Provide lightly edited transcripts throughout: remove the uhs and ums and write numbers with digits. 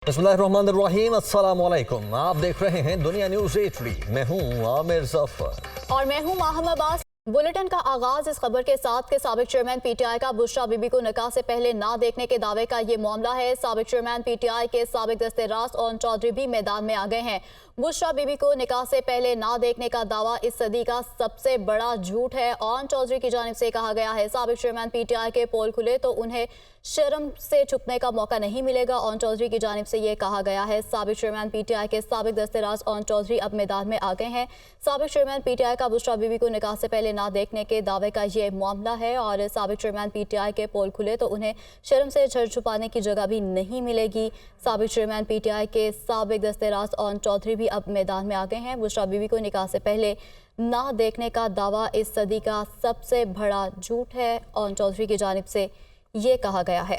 बिस्मिल्लाहिर्रहमानिर्रहीम, अस्सलाम वालेकुम। आप देख रहे हैं दुनिया न्यूज़ 8। मैं हूँ आमिर जफर और मैं हूँ माहम अब्बास। बुलेटिन का आगाज इस खबर के साथ कि साबिक चेयरमैन पीटीआई का बुशरा बीबी को निकाह से पहले ना देखने के दावे का ये मामला है। साबिक चेयरमैन पीटीआई के साबिक दस्ते रास्त ओन चौधरी भी मैदान में आ गए हैं। बुशरा बीबी को निकाह से पहले ना देखने का दावा इस सदी का सबसे बड़ा झूठ है। ओन चौधरी की जानिब से कहा गया है, साबिक चेयरमैन पीटीआई के पोल खुले तो उन्हें शर्म से छुपने का मौका नहीं मिलेगा। ओन चौधरी की जानिब से ये कहा गया है। साबिक चेयरमैन पीटीआई के साबिक दस्ते रास्त ओन चौधरी अब मैदान में आ गए हैं। साबिक चेयरमैन पीटीआई का बुशरा बीबी को निकाह से पहले ना देखने के दावे का ये मामला है और साबिक चेयरमैन पीटीआई के पोल खुले तो उन्हें शर्म से छर छुपाने की जगह भी नहीं मिलेगी। साबिक चेयरमैन पीटीआई के साबिक दस्ते रास्त ओन चौधरी भी अब मैदान में आ गए हैं। बुशरा बीबी को निकाह से पहले ना देखने का दावा इस सदी का सबसे बड़ा झूठ है। ओन चौधरी की जानिब से ये कहा गया है।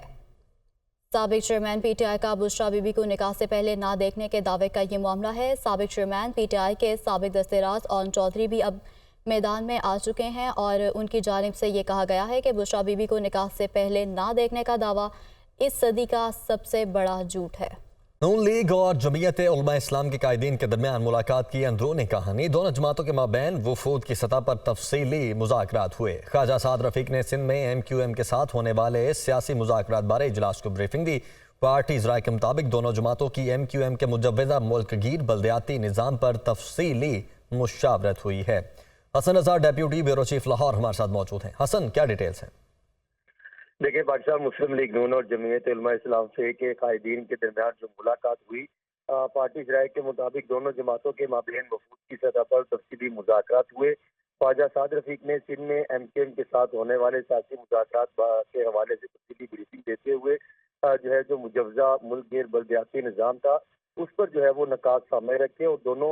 साबिक चेयरमैन पीटीआई का बुशरा बीबी को निकाह से पहले ना देखने के दावे का ये मामला है। साबिक चेयरमैन पीटीआई के साबिक दस्ते रास्त ओन चौधरी भी अब मैदान में आ चुके हैं और उनकी जानिब से ये कहा गया है कि बुशरा बीबी को निकाह से पहले ना देखने का दावा इस सदी का सबसे बड़ा झूठ है। नून लीग और जमीयत उलमा इस्लाम के कायदीन के दरमियान मुलाकात की अंदरूनी कहानी। दोनों जमातों के माबैन वफूद की सतह पर तफसीली मुज़ाकरात हुए। ख्वाजा साद रफीक ने सिंध में MQM के साथ होने वाले सियासी मुज़ाकरात बारे इजलास को ब्रीफिंग दी। पार्टीज़ राय के मुताबिक दोनों जमातों की MQM के मुजव्वज़ा मुल्कगीर बल्दियाती निज़ाम पर तफसीली मुशावरत हुई है। हसन रज़ा, डेप्यूटी ब्यूरो चीफ लाहौर, हमारे साथ मौजूद हैं। हसन, क्या डिटेल्स हैं? देखिए, पाकिस्तान मुस्लिम लीग नून और जमीयत उलमा इस्लाम से के कायदीन के दरमियान जो मुलाकात हुई, पार्टी राय के मुताबिक दोनों जमातों के माबैन वफूद की सतह पर तफसीली मुज़ाकरात हुए। ख्वाजा साद रफीक ने सिंध में MQM के साथ होने वाले सियासी मुज़ाकरात के हवाले से तफसीली ब्रीफिंग देते हुए जो मुजव्वज़ा मुल्कगीर बल्दियाती निज़ाम था उस पर वो नकात सामने रखे और दोनों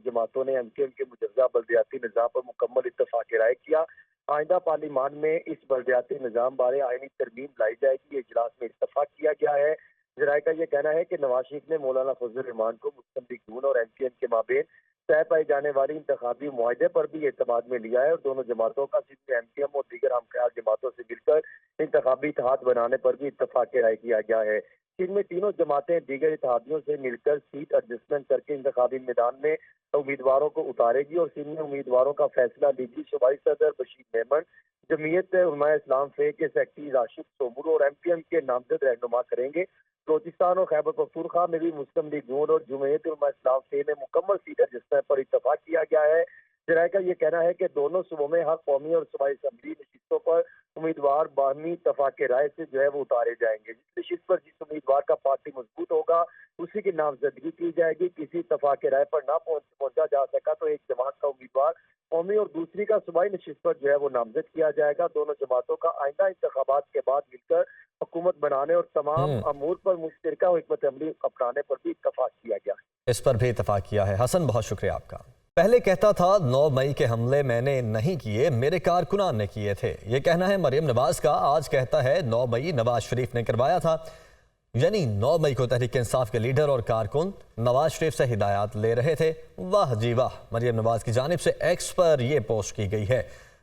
जमातों ने MQM के मुजव्वज़ा बल्दियाती निज़ाम पर मुकम्मल इत्तफाक राय किया। आइंदा पार्लिमान में इस बल्दियाती निज़ाम बारे आईनी तरमीम लाई जाएगी, ये इजलास में इत्तफाक किया गया है। जराये का ये कहना है कि नवाज शरीफ ने मौलाना फजल रहमान को मुस्लिम लीग नून और MQM के माबैन तय पाई जाने वाली इंतखाबी मुआहदे पर भी एतमाद में लिया है और दोनों जमातों का सिंध में MQM और दीगर हमख्याल जमातों से मिलकर इंतखाबी इत्तेहाद बनाने पर भी इत्तफाक राय किया गया है। सिंध में तीनों जमातें दीगर इत्तेहादियों से मिलकर सीट एडजस्टमेंट करके इंतखाबी मैदान में उम्मीदवारों को उतारेगी और सिंध में उम्मीदवारों का फैसला लीगी सूबाई सदर बशीर मेमन, जमीयत उलमा इस्लाम फे के सेक्रेटरी राशिद सोमूर और MQM के नामजद रहनुमा करेंगे। बलोचिस्तान और खैबर पख्तूनख्वा में भी मुस्लिम लीग नून और जमीयत उलमा इस्लाम फे में मुकम्मल सीट एडजस्टमेंट पर इत्तफाक किया गया है। जराये का ये कहना है कि दोनों सूबों में हर कौमी और सूबाई असम्बली नशिस्तों पर उम्मीदवार बाहमी इत्तफाक राय से वो उतारे जाएंगे। जिस नशिस्त पर जिस उम्मीदवार का पार्टी मजबूत होगा उसी की नामजदगी की जाएगी। किसी इत्तफाक राय पर ना पहुंचा जा सका तो एक जमात का उम्मीदवार कौमी और दूसरी का सूबाई नशिस्त पर वो नामजद किया जाएगा। दोनों जमातों का आइंदा इंतखाबात के बाद मिलकर हुकूमत बनाने और तमाम अमूर पर मुश्तरका हिकमत अमली अपनाने पर भी इत्तफाक किया गया है। इस पर भी इत्तफाक किया है। हसन, बहुत शुक्रिया आपका। पहले कहता था 9 मई के हमले मैंने नहीं किए, मेरे कारकुनान ने किए थे। ये कहना है मरियम नवाज का। आज कहता है 9 मई नवाज शरीफ ने करवाया था। यानी 9 मई को तहरीक इंसाफ के लीडर और कारकुन नवाज शरीफ से हिदायत ले रहे थे। वाह जी वाह। मरियम नवाज की जानिब से एक्स पर यह पोस्ट की गई है।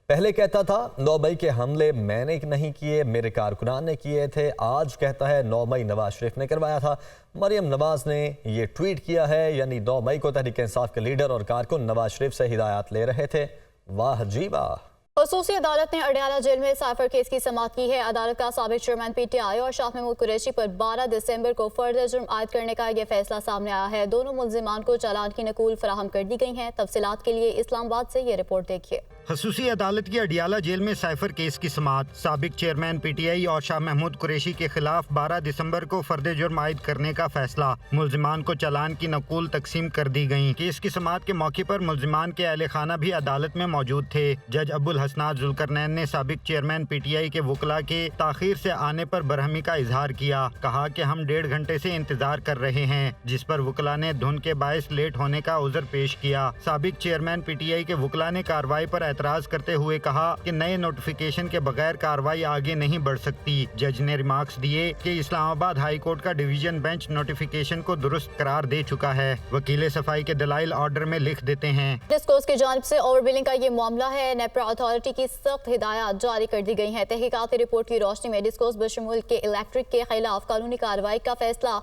पहले कहता था 9 मई के हमले मैंने नहीं किए, मेरे कारकुनान ने किए थे। आज कहता है 9 मई नवाज शरीफ ने करवाया था। मरियम नवाज ने ये ट्वीट किया है। यानी 9 मई को तहरीक इंसाफ के लीडर और कारकुन नवाज शरीफ से हिदायत ले रहे थे। वाह जी वाह। खसूसी अदालत ने अडयाला जेल में साइफर केस की समाअत की है। अदालत का साबिक चेयरमैन PTI और शाह महमूद कुरैशी पर 12 दिसंबर को फर्दर जुर्म आयद करने का यह फैसला सामने आया है। दोनों मुल्जिमान को चालान की नकूल फराहम कर दी गई हैं। तफसीलात के लिए इस्लामाबाद से ये रिपोर्ट देखिए। खसूसी अदालत की अडयाला जेल में साइफर केस की समाअत। साबिक चेयरमैन PTI और शाह महमूद कुरैशी के खिलाफ 12 दिसंबर को फर्द जुर्म आयद करने का फैसला। मुल्जिमान को चालान की नकूल तकसीम कर दी गयी। केस की समाअत के मौके पर मुल्जिमान के अहले खाना भी अदालत में मौजूद थे। जज अब्दुल हसनात जुल्करनैन ने साबिक चेयरमैन PTI के वकला के ताखीर से आने पर बरहमी का इजहार किया। कहा कि हम 1.5 घंटे से इंतजार कर रहे हैं, जिस पर वकला ने धुन के बायस लेट होने का उज़र पेश किया। साबिक चेयरमैन PTI के वकला ने कार्रवाई पर एतराज करते हुए कहा कि नए नोटिफिकेशन के बगैर कार्रवाई आगे नहीं बढ़ सकती। जज ने रिमार्क्स दिए कि इस्लामाबाद हाई कोर्ट का डिवीजन बेंच नोटिफिकेशन को दुरुस्त करार दे चुका है। वकील सफाई के दलाइल ऑर्डर में लिख देते हैं। डिस्कोर्स की जानिब से ओवरबिलिंग का ये मामला है। नेपरा अथॉरिटी की सख्त हिदायत जारी कर दी गई है। तहकीकाती रिपोर्ट की रोशनी में डिस्कोर्स बशमूल के इलेक्ट्रिक के खिलाफ कानूनी कार्रवाई का फैसला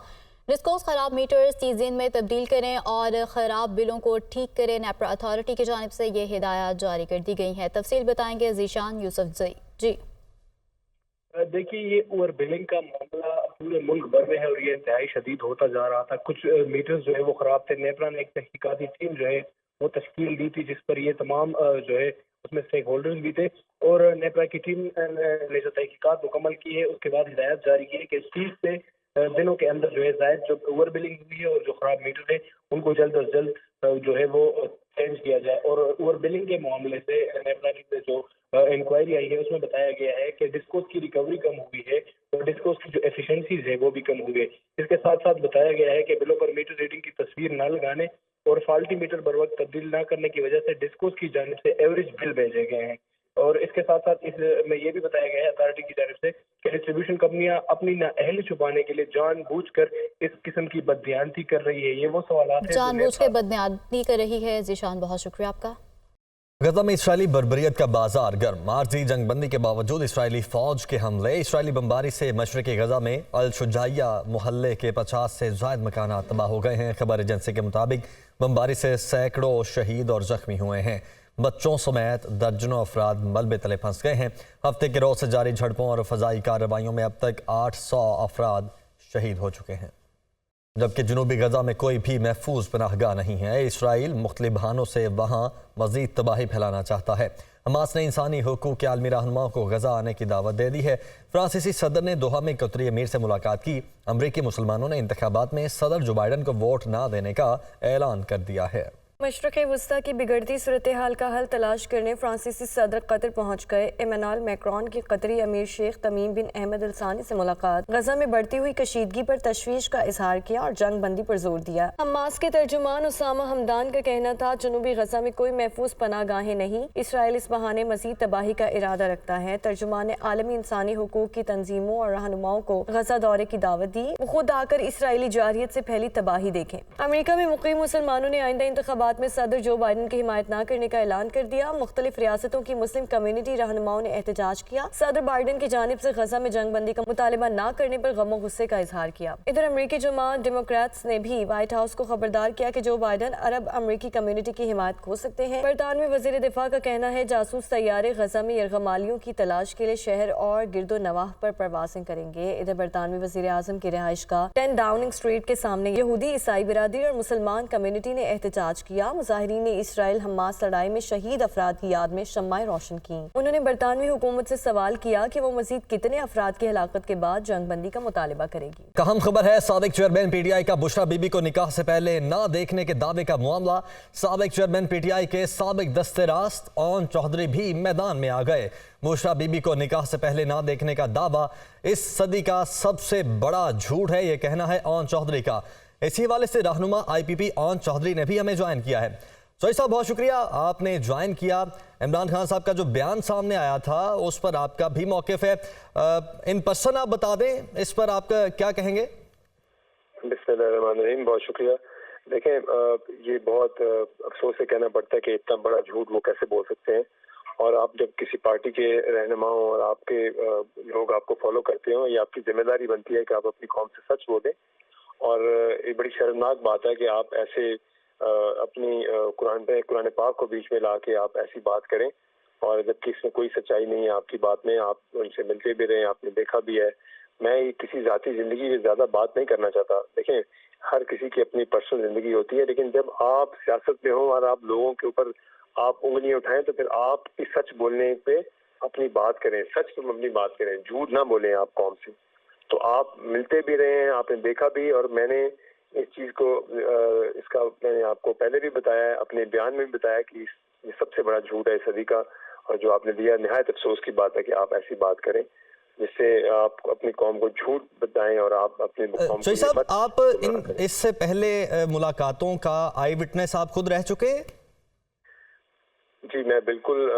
डिस्कोस खराब मीटर्स 30 दिन में तब्दील करें और ख़राब बिलों को ठीक करें। नेपरा अथॉरिटी की जानिब से ये हिदायत जारी कर दी गई हैं। तफसील बताएंगे जीशान यूसुफजई जी। देखिए, ये ओवर बिलिंग का मामला पूरे मुल्क भर में है और ये इंतहाई शदीद होता जा रहा था। कुछ मीटर्स जो है वो ख़राब थे। नेपरा ने एक तहकीकाती टीम जो है वो तश्कील दी थी, जिस पर ये तमाम जो है उसमें स्टेक होल्डर्स भी थे, और नेपरा की टीम ने जो तहकीकात मुकम्मल की है उसके बाद हिदायत जारी की है कि इस चीज़ से दिनों के अंदर जो है जायद जो ओवर बिलिंग हुई है और जो ख़राब मीटर है उनको जल्द अज जल्द जो है वो चेंज किया जाए। और ओवर बिलिंग के मामले से नेपरा की जो इंक्वायरी आई है उसमें बताया गया है कि डिस्कोस की रिकवरी कम हुई है और डिस्कोस की जो एफिशिएंसीज है वो भी कम हुई है। इसके साथ साथ बताया गया है कि बिलों पर मीटर रीडिंग की तस्वीर न लगाने और फॉल्टी मीटर बर वक्त तब्दील न करने की वजह से डिस्कोस की जानिब से एवरेज बिल भेजे गए हैं। और इसके साथ साथ इसमें यह भी बताया गया है अथॉरिटी की जानिब से कि डिस्ट्रीब्यूशन कंपनियां अपनी नाअहली छुपाने के लिए जानबूझकर इस किस्म की बददियानती कर रही है। ये वो सवाल जानबूझ के बददियानती कर रही है। जीशान, बहुत शुक्रिया आपका। गजा में इसराइली बर्बरियत का बाजार गर्म। आर्जी जंगबंदी के बावजूद इसराइली फौज के हमले। इसराइली बमबारी से मशरक़ी गजा में अल शुजाइया मोहल्ले के 50 से ज़ायद मकानात तबाह हो गए हैं। खबर एजेंसी के मुताबिक बमबारी से सैकड़ों शहीद और जख्मी हुए हैं। बच्चों समेत दर्जनों अफराद मलबे तले फंस गए हैं। हफ्ते के रोज से जारी झड़पों और फजाई कार्रवाइयों में अब तक 800 अफराद शहीद हो चुके हैं, जबकि जनूबी गजा में कोई भी महफूज पनाहगाह नहीं है। इसराइल मुख्तलिफ बहानों से वहाँ मजीद तबाही फैलाना चाहता है। हमास ने इंसानी हुकूक के आलमी रहनुमाओं को गजा आने की दावत दे दी है। फ्रांसीसी सदर ने दोहा में कतरी अमीर से मुलाकात की। अमरीकी मुसलमानों ने इंतखाबात में सदर जो बाइडन को वोट ना देने का ऐलान कर दिया है। मशरक़ वस्ता की बिगड़ती सूरत हाल का हल तलाश करने फ्रांसीसी सदर कतर पहुँच गए। इमैनुअल मैक्रोन की कतरी अमीर शेख तमीम बिन अहमद अल सानी से मुलाकात। गजा में बढ़ती हुई कशीदगी पर तशवीश का इजहार किया और जंग बंदी पर जोर दिया। हमास के तर्जुमान उसामा हमदान का कहना था जनूबी गजा में कोई महफूज पनाहगाहें नहीं, इसराइल इस बहाने मजीद तबाही का इरादा रखता है। तर्जुमान ने आलमी इंसानी हुकूक की तंजीमों और रहनुमाओं को गजा दौरे की दावत दी। वो खुद आकर इसराइली जारियत से फैली तबाही देखें। अमेरिका में मुकीम मुसलमानों ने आइंदा इंतखाबात में सदर जो बाइडन की हिमायत न करने का ऐलान कर दिया। मुख्तलिफ रियासतों की मुस्लिम कम्युनिटी रहनुमाओं ने एहतजाज किया। सदर बाइडन की जानिब से गजा में जंग बंदी का मुतालिबा न करने पर गम और गुस्से का इजहार किया। इधर अमरीकी जमात डेमोक्रेट्स ने भी व्हाइट हाउस को खबरदार किया कि जो बाइडन अरब अमरीकी कम्युनिटी की हिमायत खो सकते हैं। बरतानवी वजीर दिफा का कहना है जासूस तैयारे गजा में यरगमालियों की तलाश के लिए शहर और गिरदो नवाह पर परवासें करेंगे। इधर बरतानवी वजीर आजम की रिहाइश का 10 डाउनिंग स्ट्रीट के सामने यहूदी ईसाई बिरादरी और मुसलमान कम्युनिटी ने एहतजाज किया। मुजाहिरीन ने इसराइल हमास लड़ाई में शहीद अफराद की याद में शम्माएं रोशन की। उन्होंने बरतानवी हुकूमत से सवाल किया कि वो मजीद कितने अफराद की हलाकत के बाद जंग बंदी का मुतालिबा करेगी। अहम खबर है, साबिक चेयरमैन पीटीआई का बुशरा बीबी को निकाह से पहले ना देखने के दावे का मामला। साबिक चेयरमैन पीटीआई के साबिक दस्ते रास्त ओन चौधरी भी मैदान में आ गए। बुशरा बीबी को निकाह से पहले ना देखने का दावा इस सदी का सबसे बड़ा झूठ है, ये कहना है ओन चौधरी का। इसी हवाले से रहनुमा IPP ओन चौधरी ने भी हमें ज्वाइन किया है। सोई साहब, बहुत शुक्रिया आपने ज्वाइन किया। इमरान खान साहब का जो बयान सामने आया था उस पर आपका भी मौक़िफ़ है, इन पर्सन आप बता दें इस पर आपका क्या कहेंगे? बिस्मिल्लाहिर्रहमानिर्रहीम, बहुत शुक्रिया। देखें, ये बहुत अफसोस से कहना पड़ता है कि इतना बड़ा झूठ वो कैसे बोल सकते हैं। और आप जब किसी पार्टी के रहनुमाओं और आपके लोग आपको फॉलो करते हो, ये आपकी जिम्मेदारी बनती है कि आप अपनी कौम से सच बोलें। और ये बड़ी शर्मनाक बात है कि आप ऐसे अपनी कुरान पाक को बीच में ला के आप ऐसी बात करें, और जबकि इसमें कोई सच्चाई नहीं है आपकी बात में। आप उनसे मिलते भी रहे, आपने देखा भी है। मैं किसी ज़ाती ज़िंदगी में ज़्यादा बात नहीं करना चाहता। देखें, हर किसी की अपनी पर्सनल ज़िंदगी होती है, लेकिन जब आप सियासत में हो और आप लोगों के ऊपर आप उंगलियां उठाएं तो फिर आप इस सच बोलने पे अपनी बात करें, सच पर अपनी बात करें, झूठ ना बोलें आप कौम से। तो आप मिलते भी रहे हैं, आपने देखा भी, और मैंने इस चीज़ को इसका मैंने आपको पहले भी बताया है, अपने बयान में भी बताया कि ये सबसे बड़ा झूठ है इस सदी का। और जो आपने दिया, निहायत अफसोस की बात है कि आप ऐसी बात करें जिससे आप अपनी कौम को झूठ बताएं और आप अपनी कौम को। साहब, आप इससे पहले मुलाकातों का आई विटनेस आप खुद रह चुके हैं? जी, मैं बिल्कुल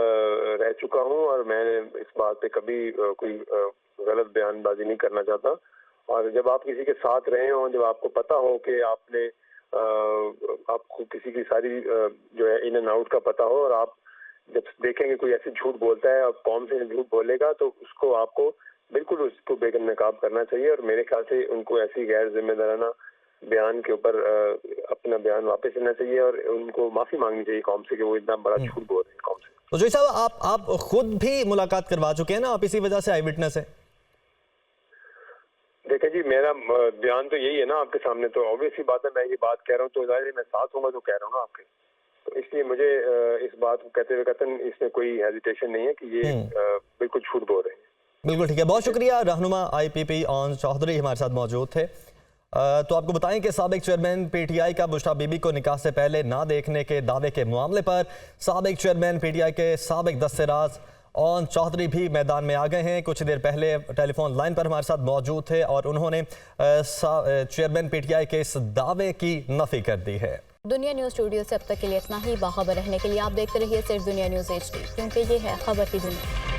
रह चुका हूं, और मैं इस बात पे कभी कोई गलत बयानबाजी नहीं करना चाहता। और जब आप किसी के साथ रहे हो, जब आपको पता हो कि आपको किसी की सारी जो है इन एंड आउट का पता हो, और आप जब देखेंगे कोई ऐसे झूठ बोलता है और कौम से झूठ बोलेगा, तो आपको बिल्कुल उसको बेनकाब करना चाहिए। और मेरे ख्याल से उनको ऐसी गैर जिम्मेदाराना بیان کے اوپر اپنا بیان واپس لینا چاہیے اور ان کو معافی مانگنی چاہیے قوم سے کہ وہ اتنا بڑا جھوٹ بول رہے ہیں قوم سے. تو جوئی صاحب آپ خود بھی ملاقات کروا چکے ہیں نا, آپ اسی وجہ سے آئی وٹنس ہیں. دیکھیں جی میرا بیان تو یہی ہے نا آپ کے سامنے, تو آبویس سی بات ہے میں یہ بات کہہ رہا ہوں تو ظاہر ہے میں ساتھ ہوں گا تو کہہ رہا ہوں نا آپ کے, تو اس لیے مجھے اس بات کو کہتے ہوئے قطعاً اس میں کوئی ہیزیٹیشن نہیں ہے کہ یہ بالکل جھوٹ بول رہے ہیں. بالکل ٹھیک ہے, بہت شکریہ. رہنما آئی پی پی اون چودھری ہمارے ساتھ موجود تھے. تو آپ کو بتائیں کہ سابق چیئرمین پی ٹی آئی کا بشریٰ بی بی کو نکاح سے پہلے نہ دیکھنے کے دعوے کے معاملے پر سابق چیئرمین پی ٹی آئی کے سابق دست راز اون چودھری بھی میدان میں آ گئے ہیں. کچھ دیر پہلے ٹیلی فون لائن پر ہمارے ساتھ موجود تھے اور انہوں نے چیئرمین پی ٹی آئی کے اس دعوے کی نفی کر دی ہے. دنیا نیوز اسٹوڈیو سے اب تک کے لیے اتنا ہی. باخبر رہنے کے لیے آپ دیکھتے رہیے صرف دنیا نیوز HD, کیونکہ یہ ہے خبر کی دنیا.